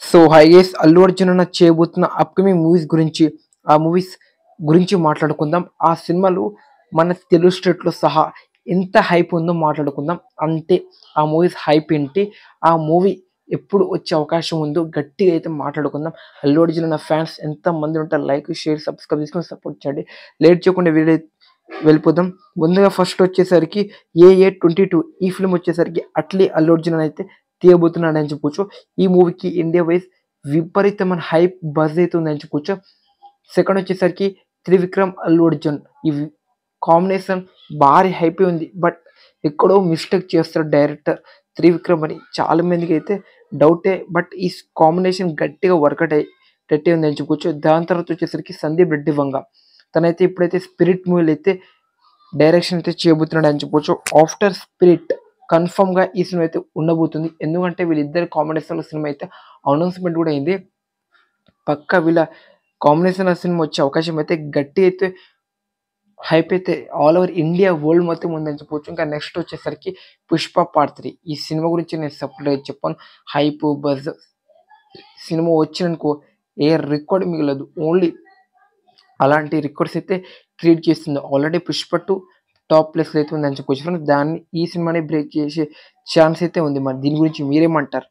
So hi guys, Allu Arjun అన్న చేయబోతున్న upcoming movies గురించి ఆ మూవీస్ గురించి మాట్లాడుకుందాం. ఆ సినిమాలు మన తెలుగు స్టేట్లో సహా ఎంత హైప్ ఉందో మాట్లాడుకుందాం. అంటే ఆ మూవీస్ హైప్ ఏంటి, ఆ మూవీ ఎప్పుడు వచ్చే అవకాశం ఉందో గట్టిగా అయితే మాట్లాడుకుందాం. అల్లు అర్జున్ అన్న ఫ్యాన్స్ ఎంతమంది ఉంటారు, లైక్ షేర్ సబ్స్క్రైబ్ చేసుకొని సపోర్ట్ చేయండి. లేట్ చేయకుండా వీడియో వెళ్ళిపోదాం. ముందుగా ఫస్ట్ వచ్చేసరికి AA22 ఈ ఫిల్మ్ వచ్చేసరికి అట్లీ అల్లు అర్జున్ అయితే తీయబోతున్నాడు అని చెప్పొచ్చు. ఈ మూవీకి ఇండియా వైజ్ విపరీతమైన హైప్ బజ్ అయితే ఉందని చెప్పొచ్చు. సెకండ్ వచ్చేసరికి త్రివిక్రమ్ అల్లు అర్జున్ ఈ కాంబినేషన్ భారీ హైప్ ఉంది. బట్ ఎక్కడో మిస్టేక్ చేస్తాడు డైరెక్టర్ త్రివిక్రమ్ అని చాలా మందికి అయితే డౌటే. బట్ ఈ కాంబినేషన్ గట్టిగా వర్కౌట్ అయ్యేటట్టే ఉంది అని చెప్పుకోవచ్చు. దాని తర్వాత వచ్చేసరికి సందీప్ రెడ్డి వంగ తనైతే ఇప్పుడైతే స్పిరిట్ మూవీలు అయితే డైరెక్షన్ అయితే చేయబోతున్నాడు అని చెప్పొచ్చు. ఆఫ్టర్ స్పిరిట్ కన్ఫర్మ్ గా ఈ సినిమా అయితే ఉండబోతుంది. ఎందుకంటే వీళ్ళిద్దరు కాంబినేషన్ సినిమా అయితే అనౌన్స్మెంట్ కూడా అయింది. పక్క వీళ్ళ కాంబినేషన్ సినిమా వచ్చే అవకాశం అయితే గట్టి అయితే హైప్ అయితే ఆల్ ఓవర్ ఇండియా వరల్డ్ మొత్తం ఉందని చెప్పొచ్చు. ఇంకా నెక్స్ట్ వచ్చేసరికి పుష్ప పార్ట్ 3 ఈ సినిమా గురించి నేను సపరేట్ చెప్పాను. హైప్ బజ్ సినిమా వచ్చిననుకో ఏ రికార్డ్ మిగలదు, ఓన్లీ అలాంటి రికార్డ్స్ అయితే క్రియేట్ చేస్తుంది. ఆల్రెడీ పుష్ప 2 టాప్ ప్లేస్లో అయితే ఉందని చెప్పొచ్చు. దాన్ని ఈ సినిమాని బ్రేక్ చేసే ఛాన్స్ అయితే ఉంది. మరి దీని గురించి మీరేమంటారు?